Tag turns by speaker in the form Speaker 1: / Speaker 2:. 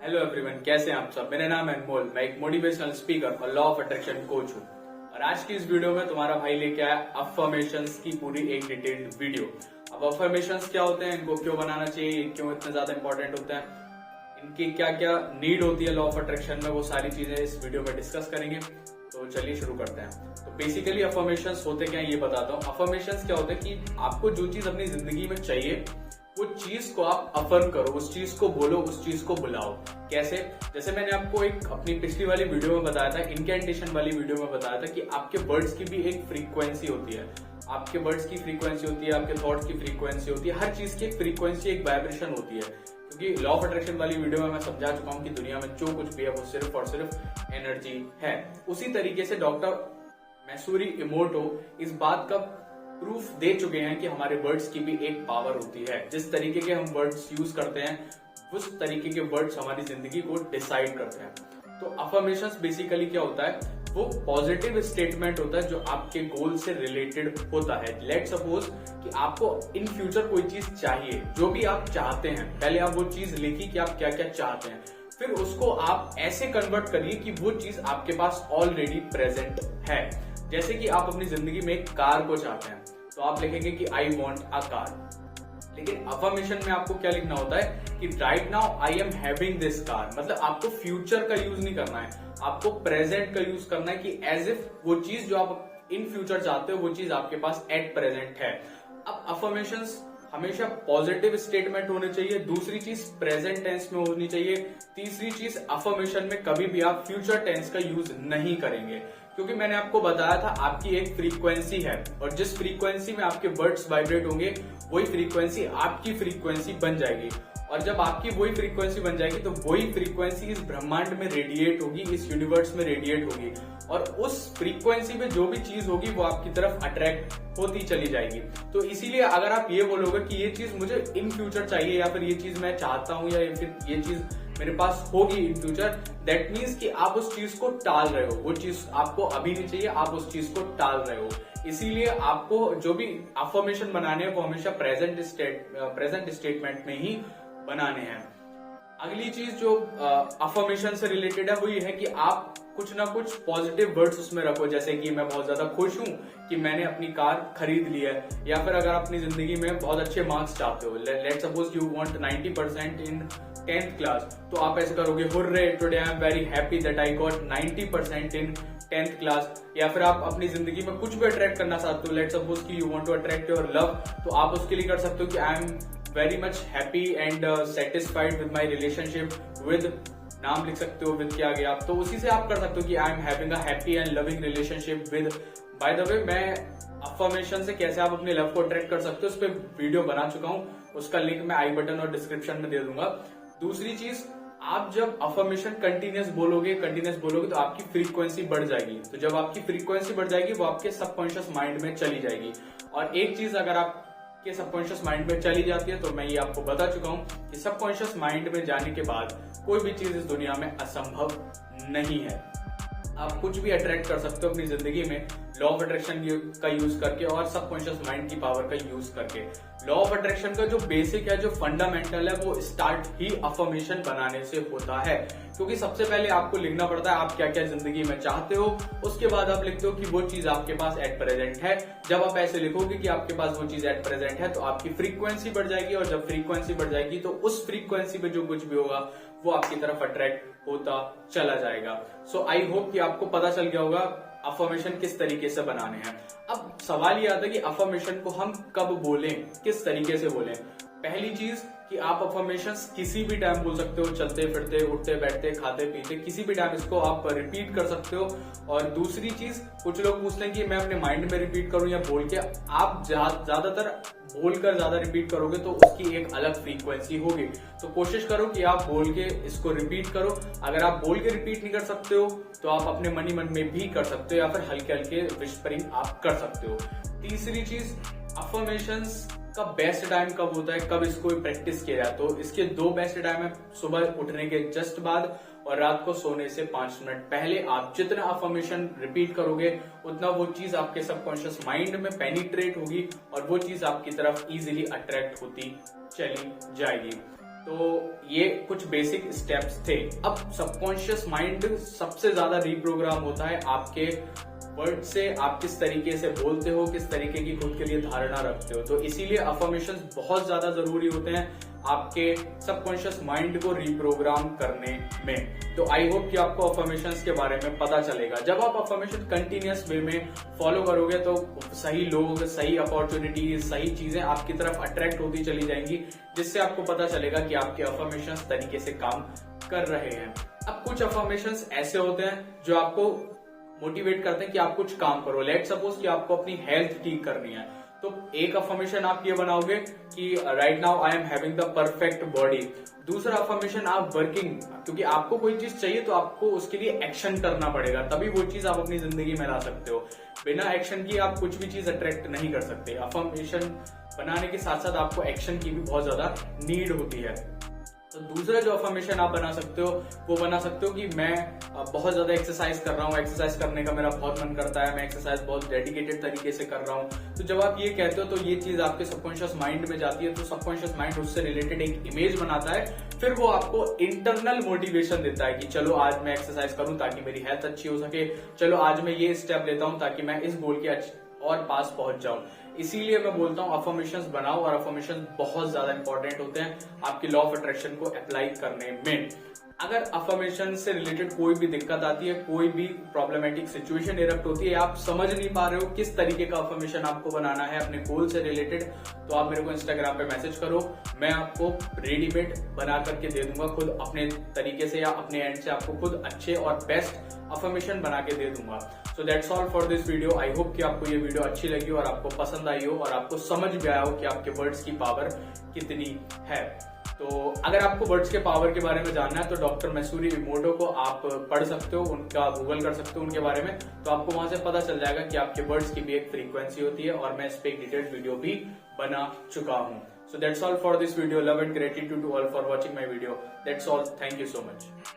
Speaker 1: Hello everyone, कैसे हैं आप सब। मेरा नाम है अनमोल, मैं एक मोटिवेशनल स्पीकर और लॉ ऑफ अट्रैक्शन कोच हूँ। और आज की इस वीडियो में तुम्हारा भाई लेके आया अफर्मेशंस की पूरी एक डिटेल्ड वीडियो। अब अफर्मेशंस क्या होते हैं, इनको क्यों बनाना चाहिए, क्यों इतने ज्यादा इंपॉर्टेंट होते हैं, इनकी क्या क्या नीड होती है लॉ ऑफ अट्रैक्शन में, वो सारी चीजें इस वीडियो में डिस्कस करेंगे। तो चलिए शुरू करते हैं। तो बेसिकली अफर्मेशंस होते क्या है ये बताता हूँ। अफर्मेशंस क्या होते हैं कि आपको जो चीज अपनी जिंदगी में चाहिए वो चीज को आप अफर्म करो, उस चीज को बोलो, उस चीज को बुलाओ। कैसे? जैसे मैंने आपको एक अपनी पिछली वाली वीडियो में बताया था, इनकैंटेशन वाली वीडियो में बताया था कि आपके वर्ड्स की भी एक फ्रीक्वेंसी होती है। आपके वर्ड्स की फ्रीक्वेंसी होती है, आपके थॉट्स की फ्रीक्वेंसी होती है, हर चीज की एक फ्रीक्वेंसी, एक वाइब्रेशन होती है। क्योंकि लॉ ऑफ अट्रैक्शन वाली वीडियो में मैं समझा चुका हूं कि दुनिया में जो कुछ भी है वो सिर्फ और सिर्फ एनर्जी है। उसी तरीके से डॉक्टर मैसूरी इमोटो इस बात का प्रूफ दे चुके हैं कि हमारे वर्ड्स की भी एक पावर होती है। जिस तरीके के हम वर्ड्स यूज करते हैं उस तरीके के वर्ड्स हमारी जिंदगी को डिसाइड करते हैं। तो अफर्मेशंस बेसिकली क्या होता है, वो पॉजिटिव स्टेटमेंट होता है जो आपके गोल से रिलेटेड होता है। लेट सपोज कि आपको इन फ्यूचर कोई चीज चाहिए, जो भी आप चाहते हैं, पहले आप वो चीज लिखिए कि आप क्या क्या चाहते हैं, फिर उसको आप ऐसे कन्वर्ट करिए कि वो चीज आपके पास ऑलरेडी प्रेजेंट है। जैसे कि आप अपनी जिंदगी में एक कार को चाहते हैं तो आप लिखेंगे कि आई वॉन्ट अ कार। लेकिन अफर्मेशन में आपको क्या लिखना होता है कि right now I am having this car. मतलब आपको फ्यूचर का यूज नहीं करना है, आपको प्रेजेंट का यूज करना है कि एज इफ वो चीज जो आप इन फ्यूचर चाहते हो वो चीज आपके पास एट प्रेजेंट है। अब अफर्मेशंस हमेशा पॉजिटिव स्टेटमेंट होने चाहिए, दूसरी चीज प्रेजेंट टेंस में होनी चाहिए, तीसरी चीज अफर्मेशन में कभी भी आप फ्यूचर टेंस का यूज नहीं करेंगे। क्योंकि मैंने आपको बताया था आपकी एक फ्रीक्वेंसी है और जिस फ्रीक्वेंसी में आपके वर्ड्स वाइब्रेट होंगे वही फ्रीक्वेंसी आपकी फ्रीक्वेंसी बन जाएगी। और जब आपकी वही फ्रीक्वेंसी बन जाएगी तो वही फ्रीक्वेंसी इस ब्रह्मांड में रेडिएट होगी, इस यूनिवर्स में रेडिएट होगी और उस फ्रीक्वेंसी में जो भी चीज होगी वो आपकी तरफ अट्रैक्ट होती चली जाएगी। तो इसीलिए अगर आप ये बोलोगे कि ये चीज मुझे इन फ्यूचर चाहिए या फिर ये चीज मैं चाहता हूं या फिर ये चीज मेरे पास होगी इन फ्यूचर, दैट मीन्स कि आप उस चीज को टाल रहे हो। वो चीज आपको अभी नहीं चाहिए, आप उस चीज को टाल रहे हो। इसीलिए आपको जो भी अफर्मेशन बनाने हैं वो हमेशा प्रेजेंट स्टेटमेंट में ही बनाने हैं। अगली चीज जो अफर्मेशन से रिलेटेड है वो ये है कि आप कुछ ना कुछ पॉजिटिव वर्ड्स उसमें रखो। जैसे कि मैं बहुत ज्यादा खुश हूं कि मैंने अपनी कार खरीद ली है, या फिर अगर अपनी जिंदगी में बहुत अच्छे मार्क्स चाहते हो, let suppose you want 90% in 10th class, तो आप ऐसे करोगे, hurray today I am very happy that I got 90% in 10th class. या फिर आप अपनी जिंदगी में कुछ भी अट्रैक्ट करना चाहते हो, लेट सपोज कि you want to attract your love, तो आप उसके लिए कर सकते हो कि I am very much happy and satisfied with my relationship with, नाम लिख सकते हो विद के आगे आप, तो उसी से आप कर सकते हो कि I am having a happy and loving relationship with. By the way, मैं अफर्मेशन से कैसे आप अपने लव को अट्रैक्ट कर सकते हो उस पर वीडियो बना चुका हूं, उसका लिंक मैं आई बटन और डिस्क्रिप्शन में दे दूंगा। दूसरी चीज, आप जब अफर्मेशन कंटिन्यूस बोलोगे तो आपकी फ्रीक्वेंसी बढ़ जाएगी। तो जब आपकी फ्रीक्वेंसी बढ़ जाएगी वो आपके सबकॉन्शियस माइंड में चली जाएगी। और एक चीज अगर आपके सबकॉन्शियस माइंड में चली जाती है तो मैं ये आपको बता चुका हूं कि सबकॉन्शियस माइंड में जाने के बाद कोई भी चीज इस दुनिया में असंभव नहीं है। आप कुछ भी अट्रैक्ट कर सकते हो अपनी जिंदगी में लॉ ऑफ अट्रैक्शन का यूज करके और सबकॉन्शियस माइंड की पावर का यूज करके। लॉ ऑफ अट्रैक्शन का जो बेसिक है, जो फंडामेंटल है, वो स्टार्ट ही अफर्मेशन बनाने से होता है। क्योंकि सबसे पहले आपको लिखना पड़ता है आप क्या क्या जिंदगी में चाहते हो, उसके बाद आप लिखते हो कि वो चीज आपके पास एट प्रेजेंट है। जब आप ऐसे लिखोगे कि आपके पास वो चीज एट प्रेजेंट है तो आपकी फ्रीक्वेंसी बढ़ जाएगी, और जब फ्रीक्वेंसी बढ़ जाएगी तो उस फ्रीक्वेंसी पे जो कुछ भी होगा वो आपकी तरफ अट्रैक्ट होता चला जाएगा। सो आई होप कि आपको पता चल गया होगा अफर्मेशन किस तरीके से बनाने हैं। अब सवाल ये आता है कि अफर्मेशन को हम कब बोलें, किस तरीके से बोलें। पहली चीज कि आप अफर्मेशंस किसी भी टाइम बोल सकते हो, चलते फिरते, उठते बैठते, खाते पीते, किसी भी टाइम इसको आप रिपीट कर सकते हो। और दूसरी चीज, कुछ लोग पूछते हैं कि मैं अपने माइंड में रिपीट करूं या बोल के। आप ज्यादातर बोलकर ज्यादा रिपीट करोगे तो उसकी एक अलग फ्रीक्वेंसी होगी। तो कोशिश करो कि आप बोल के इसको रिपीट करो। अगर आप बोल के रिपीट नहीं कर सकते हो तो आप अपने मन ही मन में भी कर सकते हो, या फिर हल्के हल्के विस्परिंग आप कर सकते हो। तीसरी चीज, अफर्मेशंस का बेस्ट टाइम कब होता है, कब इसको प्रैक्टिस किया जाए, तो इसके दो बेस्ट टाइम है, सुबह उठने के जस्ट बाद और रात को सोने से 5 मिनट पहले। आप जितना अफर्मेशन रिपीट करोगे उतना वो चीज आपके सबकॉन्शियस माइंड में पेनिट्रेट होगी और वो चीज आपकी तरफ इजीली अट्रैक्ट होती चली जाएगी। तो ये कुछ बेसिक स्टेप्स थे। अब सबकॉन्शियस माइंड सबसे ज्यादा रीप्रोग्राम होता है आपके वर्ड से। आप किस तरीके से बोलते हो, किस तरीके की खुद के लिए धारणा रखते हो। तो इसीलिए अफर्मेशंस बहुत ज्यादा जरूरी होते हैं आपके सबकॉन्शियस माइंड को रीप्रोग्राम करने में। तो आई होप कि आपको अफर्मेशंस के बारे में पता चलेगा। जब आप अफर्मेशन कंटिन्यूअस वे में फॉलो करोगे तो सही लोग, सही अपॉर्चुनिटीज, सही चीजें आपकी तरफ अट्रैक्ट होती चली जाएंगी, जिससे आपको पता चलेगा कि आपके अफर्मेशंस तरीके से काम कर रहे हैं। अब कुछ अफर्मेशंस ऐसे होते हैं जो आपको मोटिवेट करते हैं कि आप कुछ काम करो। लेट सपोज कि आपको अपनी हेल्थ ठीक करनी है, तो एक अफर्मेशन आप ये बनाओगे कि right now I am having the perfect body. दूसरा अफर्मेशन आप वर्किंग, क्योंकि आपको कोई चीज चाहिए तो आपको उसके लिए एक्शन करना पड़ेगा, तभी वो चीज आप अपनी जिंदगी में ला सकते हो। बिना एक्शन की आप कुछ भी चीज अट्रैक्ट नहीं कर सकते। अफर्मेशन बनाने के साथ साथ आपको एक्शन की भी बहुत ज्यादा नीड होती है। तो दूसरा जो अफर्मेशन आप बना सकते हो वो बना सकते हो कि मैं बहुत ज्यादा एक्सरसाइज कर रहा हूँ, एक्सरसाइज करने का मेरा बहुत मन करता है, मैं एक्सरसाइज बहुत डेडिकेटेड तरीके से कर रहा हूँ। तो जब आप ये कहते हो तो ये चीज आपके सबकॉन्शियस माइंड में जाती है, तो सबकॉन्शियस माइंड उससे रिलेटेड एक इमेज बनाता है। फिर वो आपको इंटरनल मोटिवेशन देता है कि चलो आज मैं एक्सरसाइज करूं ताकि मेरी हेल्थ अच्छी हो सके, चलो आज मैं ये स्टेप लेता हूं ताकि मैं इस गोल के और पास पहुंच जाऊं। इसीलिए मैं बोलता हूं अफर्मेशंस बनाओ, और अफर्मेशंस बहुत ज्यादा इंपॉर्टेंट होते हैं आपकी लॉ ऑफ अट्रैक्शन को अप्लाई करने में। अगर अफर्मेशन से रिलेटेड कोई भी दिक्कत आती है, कोई भी प्रॉब्लमेटिक सिचुएशन इरप्ट होती है, आप समझ नहीं पा रहे हो किस तरीके का अफर्मेशन आपको बनाना है अपने गोल से रिलेटेड, तो आप मेरे को इंस्टाग्राम पे मैसेज करो। मैं आपको रेडीमेड बना करके दे दूंगा, खुद अपने तरीके से या अपने एंड से आपको खुद अच्छे और बेस्ट अफर्मेशन बना के दे दूंगा। सो that's all for this video. I hope कि आपको ये वीडियो अच्छी लगी और आपको पसंद आई हो और आपको समझ भी आया हो कि आपके वर्ड्स की पावर कितनी है। तो अगर आपको वर्ड्स के पावर के बारे में जानना है तो डॉक्टर मैसूरी इमोटो को आप पढ़ सकते हो, उनका गूगल कर सकते हो उनके बारे में, तो आपको वहां से पता चल जाएगा कि आपके वर्ड्स की भी एक फ्रीक्वेंसी होती है, और मैं इस पे एक डिटेल्ड वीडियो भी बना चुका हूं। So that's all for this video. Love and gratitude to all for watching my video. That's all, thank you so much.